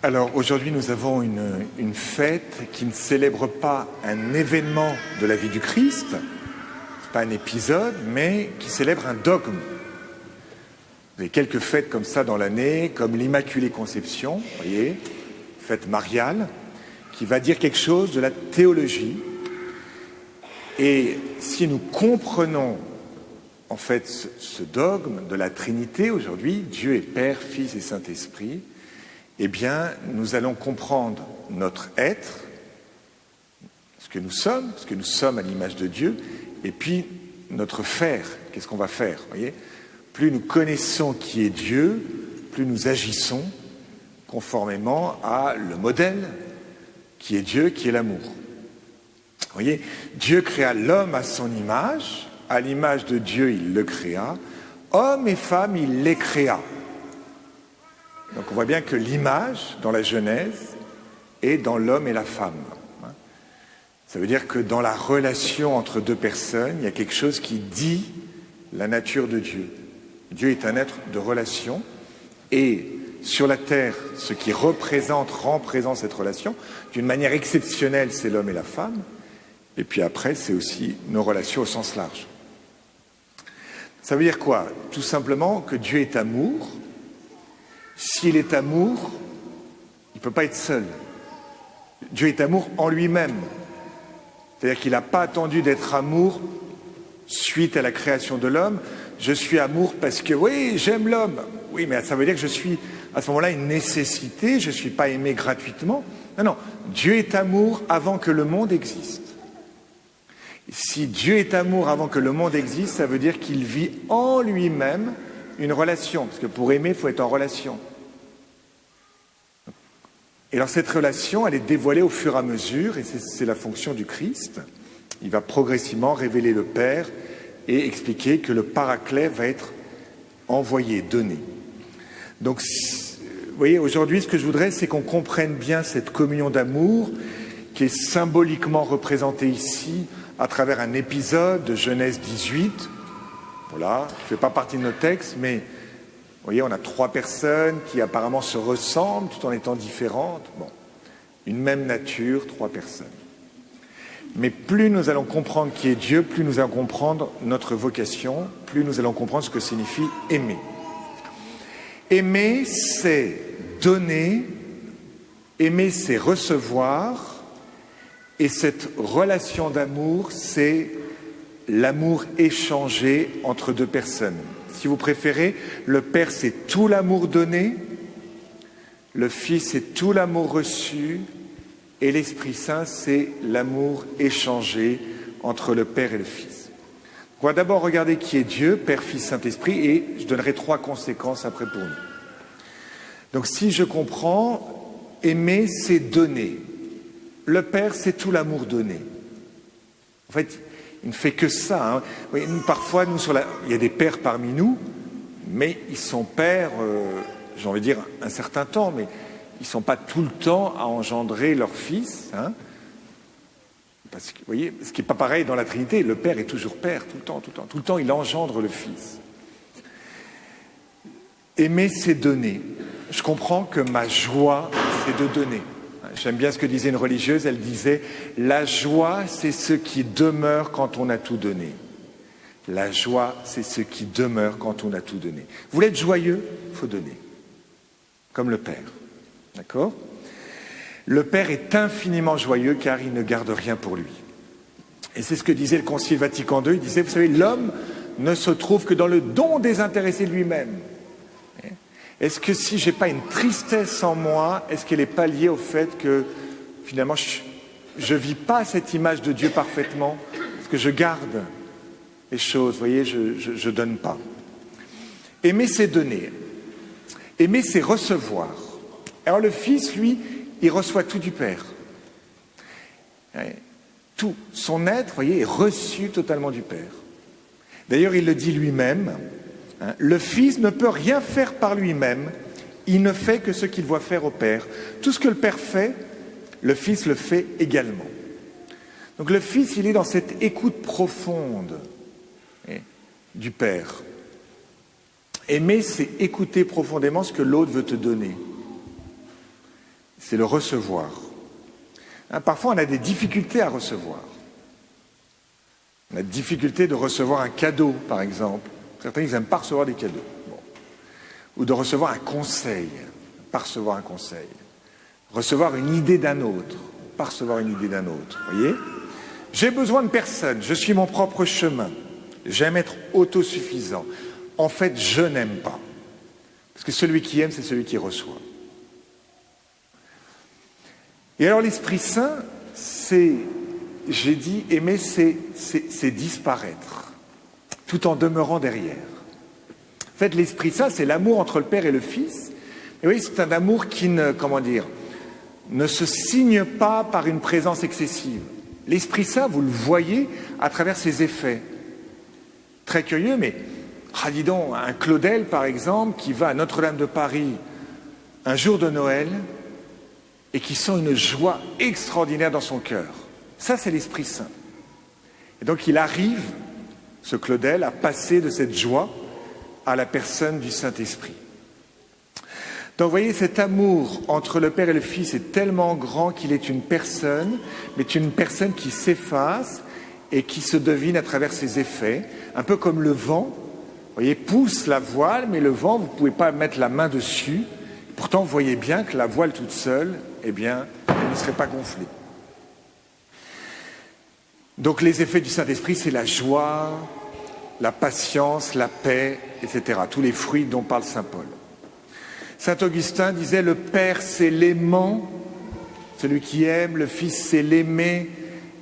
Alors aujourd'hui nous avons une fête qui ne célèbre pas un événement de la vie du Christ, pas un épisode, mais qui célèbre un dogme. Vous avez quelques fêtes comme ça dans l'année, comme l'Immaculée Conception, vous voyez, fête mariale, qui va dire quelque chose de la théologie. Et si nous comprenons en fait ce dogme de la Trinité aujourd'hui, Dieu est Père, Fils et Saint-Esprit, eh bien, nous allons comprendre notre être, ce que nous sommes à l'image de Dieu, et puis notre faire, qu'est-ce qu'on va faire, voyez ? Plus nous connaissons qui est Dieu, plus nous agissons conformément à le modèle qui est Dieu, qui est l'amour. Vous voyez, Dieu créa l'homme à son image, à l'image de Dieu il le créa, hommes et femmes il les créa. Donc on voit bien que l'image, dans la Genèse, est dans l'homme et la femme. Ça veut dire que dans la relation entre deux personnes, il y a quelque chose qui dit la nature de Dieu. Dieu est un être de relation, et sur la terre, ce qui rend présent cette relation, d'une manière exceptionnelle, c'est l'homme et la femme, et puis après, c'est aussi nos relations au sens large. Ça veut dire quoi ? Tout simplement que Dieu est amour. S'il est amour, il ne peut pas être seul. Dieu est amour en lui-même. C'est-à-dire qu'il n'a pas attendu d'être amour suite à la création de l'homme. Je suis amour parce que, oui, j'aime l'homme. Oui, mais ça veut dire que je suis, à ce moment-là, une nécessité. Je ne suis pas aimé gratuitement. Non, Dieu est amour avant que le monde existe. Si Dieu est amour avant que le monde existe, ça veut dire qu'il vit en lui-même une relation. Parce que pour aimer, il faut être en relation. Et alors cette relation, elle est dévoilée au fur et à mesure, et c'est la fonction du Christ. Il va progressivement révéler le Père et expliquer que le Paraclet va être envoyé, donné. Donc, vous voyez, aujourd'hui, ce que je voudrais, c'est qu'on comprenne bien cette communion d'amour qui est symboliquement représentée ici à travers un épisode de Genèse 18, voilà, qui ne fait pas partie de nos textes, mais vous voyez, on a 3 personnes qui apparemment se ressemblent tout en étant différentes. Bon, une même nature, 3 personnes. Mais plus nous allons comprendre qui est Dieu, plus nous allons comprendre notre vocation, plus nous allons comprendre ce que signifie aimer. Aimer, c'est donner, aimer, c'est recevoir, et cette relation d'amour, c'est l'amour échangé entre 2 personnes. Si vous préférez, le Père, c'est tout l'amour donné, le Fils, c'est tout l'amour reçu, et l'Esprit Saint, c'est l'amour échangé entre le Père et le Fils. On va d'abord regarder qui est Dieu, Père, Fils, Saint-Esprit, et je donnerai 3 conséquences après pour nous. Donc si je comprends, aimer, c'est donner. Le Père, c'est tout l'amour donné. En fait, il ne fait que ça. Hein. Oui, parfois, il y a des pères parmi nous, mais ils sont pères, j'ai envie de dire, un certain temps, mais ils ne sont pas tout le temps à engendrer leur fils. Hein. Parce que, vous voyez, ce qui n'est pas pareil dans la Trinité, le Père est toujours Père, tout le temps. Tout le temps, il engendre le Fils. Aimer, c'est donner. Je comprends que ma joie, c'est de donner. J'aime bien ce que disait une religieuse, elle disait « La joie, c'est ce qui demeure quand on a tout donné. » La joie, c'est ce qui demeure quand on a tout donné. Vous voulez être joyeux ? Il faut donner. Comme le Père. D'accord ? Le Père est infiniment joyeux car il ne garde rien pour lui. Et c'est ce que disait le Concile Vatican II. Il disait, vous savez, l'homme ne se trouve que dans le don désintéressé de lui-même. Est-ce que si je n'ai pas une tristesse en moi, est-ce qu'elle n'est pas liée au fait que finalement je ne vis pas cette image de Dieu parfaitement, parce que je garde les choses, vous voyez, je ne donne pas. Aimer, c'est donner. Aimer, c'est recevoir. Alors le Fils, lui, il reçoit tout du Père. Tout, son être, vous voyez, est reçu totalement du Père. D'ailleurs, il le dit lui-même. Le Fils ne peut rien faire par lui-même, il ne fait que ce qu'il voit faire au Père. Tout ce que le Père fait, le Fils le fait également. Donc le Fils, il est dans cette écoute profonde du Père. Aimer, c'est écouter profondément ce que l'autre veut te donner. c'est le recevoir. Parfois, on a des difficultés à recevoir. On a des difficultés de recevoir un cadeau, par exemple. Certains, ils n'aiment pas recevoir des cadeaux. Bon. Ou de recevoir un conseil. Pas recevoir un conseil. Recevoir une idée d'un autre. Pas recevoir une idée d'un autre. Vous voyez ? J'ai besoin de personne. Je suis mon propre chemin. J'aime être autosuffisant. En fait, je n'aime pas. Parce que celui qui aime, c'est celui qui reçoit. Et alors l'Esprit Saint, c'est, j'ai dit, aimer, c'est disparaître, tout en demeurant derrière. En fait, l'Esprit Saint, c'est l'amour entre le Père et le Fils. Et oui, c'est un amour qui ne se signe pas par une présence excessive. L'Esprit Saint, vous le voyez à travers ses effets. Très curieux, mais dis donc, un Claudel, par exemple, qui va à Notre-Dame de Paris un jour de Noël et qui sent une joie extraordinaire dans son cœur. Ça, c'est l'Esprit Saint. Et donc, il arrive, ce Claudel, à passer de cette joie à la personne du Saint-Esprit. Donc, vous voyez, cet amour entre le Père et le Fils est tellement grand qu'il est une personne, mais une personne qui s'efface et qui se devine à travers ses effets, un peu comme le vent. Vous voyez, pousse la voile, mais le vent, vous ne pouvez pas mettre la main dessus. Pourtant, vous voyez bien que la voile toute seule, eh bien, elle ne serait pas gonflée. Donc, les effets du Saint-Esprit, c'est la joie, la patience, la paix, etc. Tous les fruits dont parle saint Paul. Saint Augustin disait, le Père, c'est l'aimant, celui qui aime, le Fils, c'est l'aimé,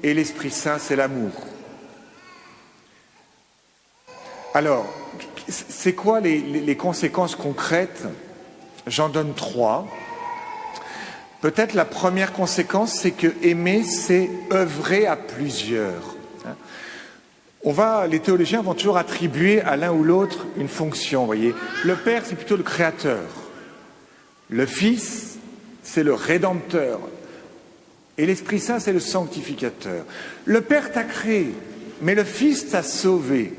et l'Esprit Saint, c'est l'amour. Alors, c'est quoi les conséquences concrètes ? J'en donne 3. Peut-être la première conséquence, c'est que aimer, c'est œuvrer à plusieurs. Les théologiens vont toujours attribuer à l'un ou l'autre une fonction, vous voyez. Le Père, c'est plutôt le créateur. Le Fils, c'est le rédempteur. Et l'Esprit Saint, c'est le sanctificateur. Le Père t'a créé, mais le Fils t'a sauvé.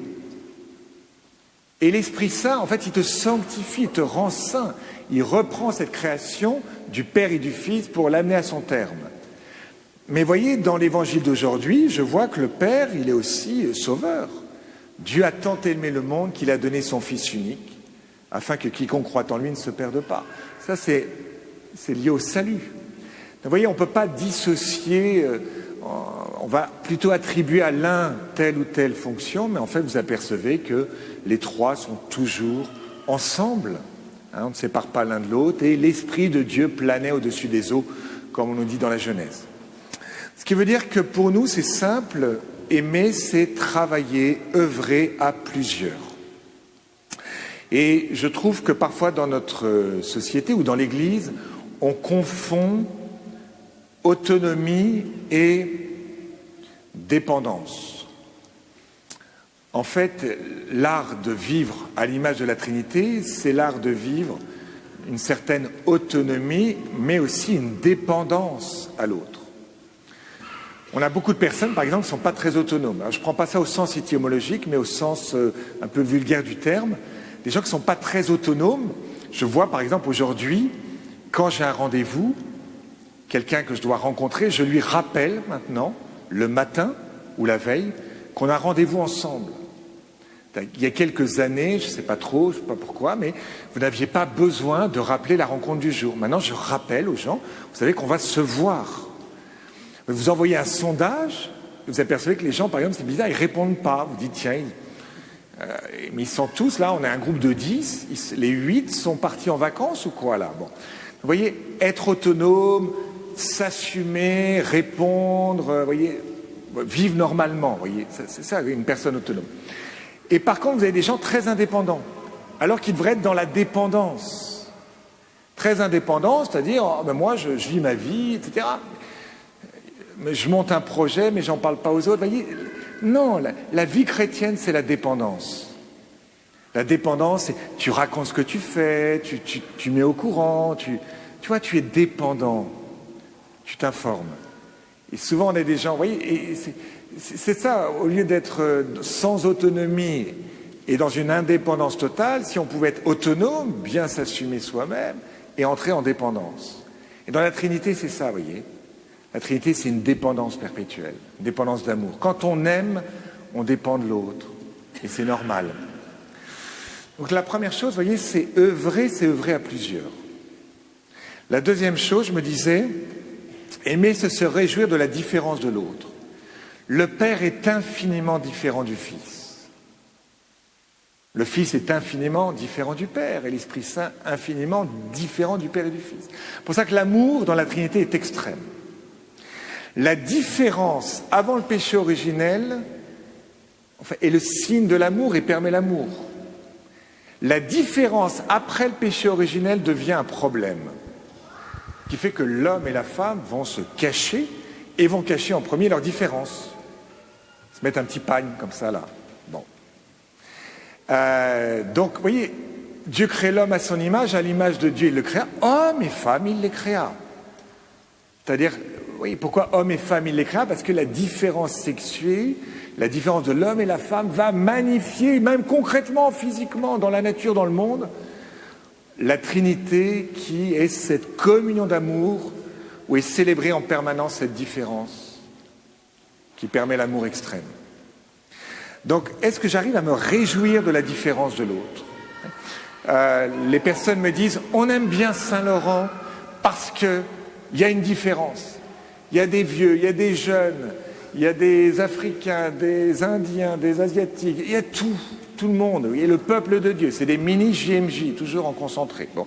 Et l'Esprit Saint, en fait, il te sanctifie, il te rend saint. Il reprend cette création du Père et du Fils pour l'amener à son terme. Mais voyez, dans l'Évangile d'aujourd'hui, je vois que le Père, il est aussi sauveur. Dieu a tant aimé le monde qu'il a donné son Fils unique, afin que quiconque croit en lui ne se perde pas. Ça, c'est lié au salut. Vous voyez, on ne peut pas dissocier, on va plutôt attribuer à l'un telle ou telle fonction, mais en fait, vous apercevez que les trois sont toujours ensemble. On ne sépare pas l'un de l'autre, et l'Esprit de Dieu planait au-dessus des eaux, comme on nous dit dans la Genèse. Ce qui veut dire que pour nous, c'est simple, aimer, c'est travailler, œuvrer à plusieurs. Et je trouve que parfois dans notre société ou dans l'Église, on confond autonomie et dépendance. En fait, l'art de vivre à l'image de la Trinité, c'est l'art de vivre une certaine autonomie, mais aussi une dépendance à l'autre. On a beaucoup de personnes, par exemple, qui ne sont pas très autonomes. Alors, je ne prends pas ça au sens étymologique, mais au sens un peu vulgaire du terme. Des gens qui ne sont pas très autonomes. Je vois, par exemple, aujourd'hui, quand j'ai un rendez-vous, quelqu'un que je dois rencontrer, je lui rappelle maintenant, le matin ou la veille, qu'on a rendez-vous ensemble. Il y a quelques années, je ne sais pas trop, je ne sais pas pourquoi, mais vous n'aviez pas besoin de rappeler la rencontre du jour. Maintenant, je rappelle aux gens, vous savez qu'on va se voir. Vous envoyez un sondage, vous apercevez que les gens, par exemple, c'est bizarre, ils ne répondent pas. Vous dites, tiens, mais ils sont tous là, on est un groupe de 10, les 8 sont partis en vacances ou quoi là ? Bon. Vous voyez, être autonome, s'assumer, répondre, vous voyez, vivre normalement, vous voyez, c'est ça une personne autonome. Et par contre, vous avez des gens très indépendants, alors qu'ils devraient être dans la dépendance. Très indépendants, c'est-à-dire, moi je vis ma vie, etc. Mais je monte un projet, mais j'en parle pas aux autres. Vous voyez, non, la vie chrétienne, c'est la dépendance. La dépendance, c'est tu racontes ce que tu fais, tu mets au courant, tu vois, tu es dépendant, tu t'informes. Et souvent, on a des gens, vous voyez, et c'est ça, au lieu d'être sans autonomie et dans une indépendance totale, si on pouvait être autonome, bien s'assumer soi-même et entrer en dépendance. Et dans la Trinité, c'est ça, vous voyez. La Trinité, c'est une dépendance perpétuelle, une dépendance d'amour. Quand on aime, on dépend de l'autre. Et c'est normal. Donc la première chose, vous voyez, c'est œuvrer à plusieurs. La deuxième chose, je me disais, aimer, c'est se réjouir de la différence de l'autre. Le Père est infiniment différent du Fils. Le Fils est infiniment différent du Père et l'Esprit Saint infiniment différent du Père et du Fils. C'est pour ça que l'amour dans la Trinité est extrême. La différence avant le péché originel est le signe de l'amour et permet l'amour. La différence après le péché originel devient un problème qui fait que l'homme et la femme vont se cacher et vont cacher en premier leur différence. Se mettre un petit pagne comme ça là. Bon. Donc, vous voyez, Dieu crée l'homme à son image, à l'image de Dieu, il le créa. Homme et femme, il les créa. C'est-à-dire, oui, pourquoi homme et femme, il les créa? Parce que la différence sexuée, la différence de l'homme et la femme va magnifier, même concrètement, physiquement, dans la nature, dans le monde, la Trinité qui est cette communion d'amour où est célébrée en permanence cette différence qui permet l'amour extrême. Donc, est-ce que j'arrive à me réjouir de la différence de l'autre? Les personnes me disent, on aime bien Saint-Laurent parce qu'il y a une différence. Il y a des vieux, il y a des jeunes, il y a des Africains, des Indiens, des Asiatiques, il y a tout le monde, et le peuple de Dieu. C'est des mini-JMJ, toujours en concentré. Bon,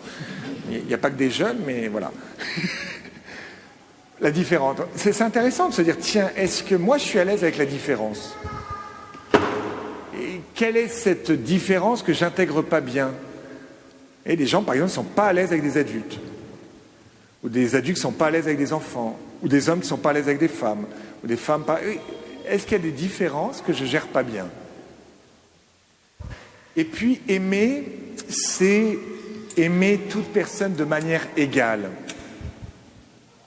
il n'y a pas que des jeunes, mais voilà. La différence. C'est intéressant de se dire, tiens, est-ce que moi je suis à l'aise avec la différence? Et quelle est cette différence que j'intègre pas bien? Et des gens, par exemple, ne sont pas à l'aise avec des adultes. Ou des adultes ne sont pas à l'aise avec des enfants. Ou des hommes qui ne sont pas à l'aise avec des femmes. Ou des femmes pas... Est-ce qu'il y a des différences que je ne gère pas bien? Et puis, aimer, c'est aimer toute personne de manière égale.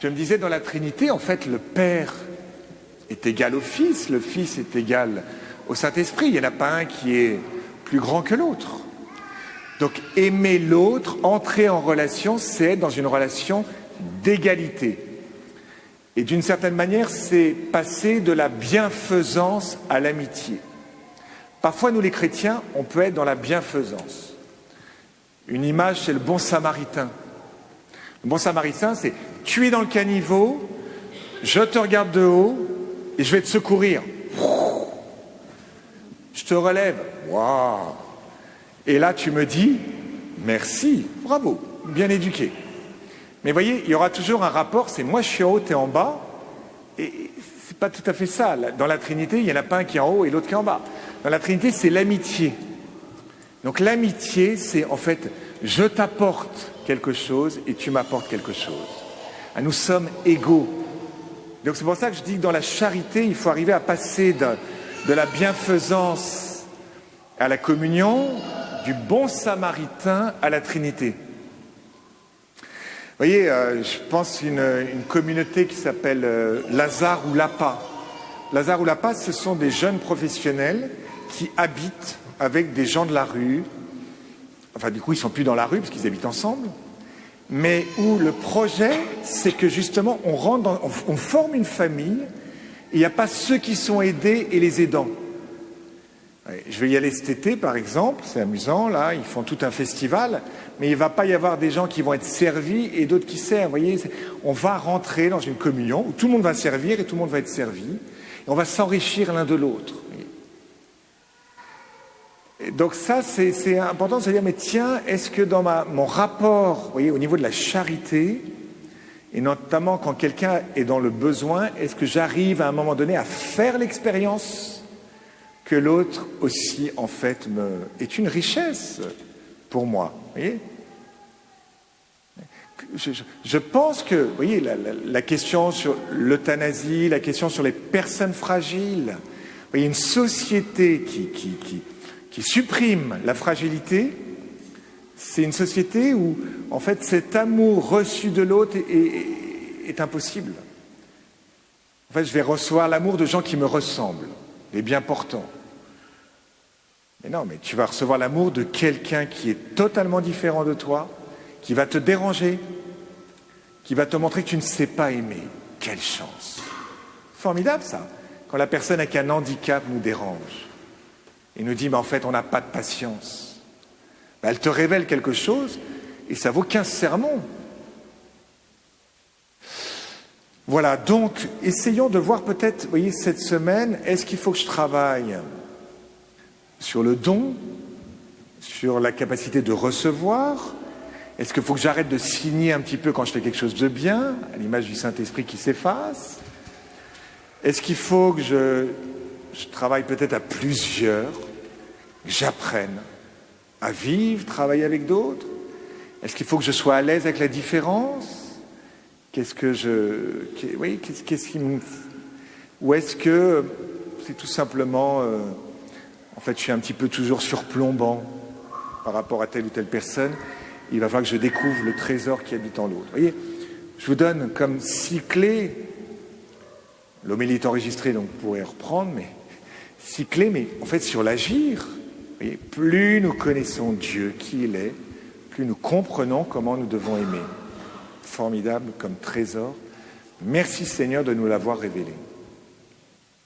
Je me disais, dans la Trinité, en fait, le Père est égal au Fils, le Fils est égal au Saint-Esprit. Il n'y en a pas un qui est plus grand que l'autre. Donc, aimer l'autre, entrer en relation, c'est être dans une relation d'égalité. Et d'une certaine manière, c'est passer de la bienfaisance à l'amitié. Parfois, nous les chrétiens, on peut être dans la bienfaisance. Une image, c'est le bon samaritain. Le bon samaritain, c'est tu es dans le caniveau, je te regarde de haut et je vais te secourir. Je te relève. Waouh! Et là, tu me dis merci, bravo, bien éduqué. Mais voyez, il y aura toujours un rapport, c'est moi je suis en haut, tu es en bas. Et c'est pas tout à fait ça. Dans la Trinité, il n'y en a pas un qui est en haut et l'autre qui est en bas. Dans la Trinité, c'est l'amitié. Donc l'amitié, c'est en fait, je t'apporte quelque chose et tu m'apportes quelque chose. Nous sommes égaux. Donc c'est pour ça que je dis que dans la charité, il faut arriver à passer de la bienfaisance à la communion, du bon samaritain à la Trinité. Vous voyez, je pense une communauté qui s'appelle Lazare ou Lapa. Lazare ou Lapa, ce sont des jeunes professionnels qui habitent avec des gens de la rue. Enfin, du coup, ils ne sont plus dans la rue parce qu'ils habitent ensemble. Mais où le projet, c'est que justement, on forme une famille et il n'y a pas ceux qui sont aidés et les aidants. Je vais y aller cet été, par exemple, c'est amusant, là, ils font tout un festival, mais il ne va pas y avoir des gens qui vont être servis et d'autres qui servent. Vous voyez, on va rentrer dans une communion où tout le monde va servir et tout le monde va être servi. Et on va s'enrichir l'un de l'autre. Donc ça, c'est important de se dire, mais tiens, est-ce que dans mon rapport, vous voyez, au niveau de la charité, et notamment quand quelqu'un est dans le besoin, est-ce que j'arrive à un moment donné à faire l'expérience que l'autre aussi, en fait, est une richesse pour moi. Vous voyez, je pense que, vous voyez, la question sur l'euthanasie, la question sur les personnes fragiles, vous voyez, une société qui supprime la fragilité, c'est une société où, en fait, cet amour reçu de l'autre est impossible. En fait, je vais recevoir l'amour de gens qui me ressemblent, les bien portants. Mais non, mais tu vas recevoir l'amour de quelqu'un qui est totalement différent de toi, qui va te déranger, qui va te montrer que tu ne sais pas aimer. Quelle chance! Formidable ça, quand la personne avec un handicap nous dérange et nous dit, mais en fait, on n'a pas de patience. Ben, elle te révèle quelque chose et ça vaut 15 sermons. Voilà, donc, essayons de voir peut-être, vous voyez, cette semaine, est-ce qu'il faut que je travaille sur le don, sur la capacité de recevoir? Est-ce qu'il faut que j'arrête de signer un petit peu quand je fais quelque chose de bien, à l'image du Saint-Esprit qui s'efface? Est-ce qu'il faut que je travaille peut-être à plusieurs, que j'apprenne à vivre, travailler avec d'autres? Est-ce qu'il faut que je sois à l'aise avec la différence? Ou est-ce que c'est tout simplement, en fait, je suis un petit peu toujours surplombant par rapport à telle ou telle personne. Il va falloir que je découvre le trésor qui habite en l'autre. Vous voyez, je vous donne comme 6 clés. L'homélie est enregistrée, donc vous pourrez reprendre, mais 6 clés, mais en fait sur l'agir. Vous voyez, plus nous connaissons Dieu, qui il est, plus nous comprenons comment nous devons aimer. Formidable comme trésor. Merci Seigneur de nous l'avoir révélé.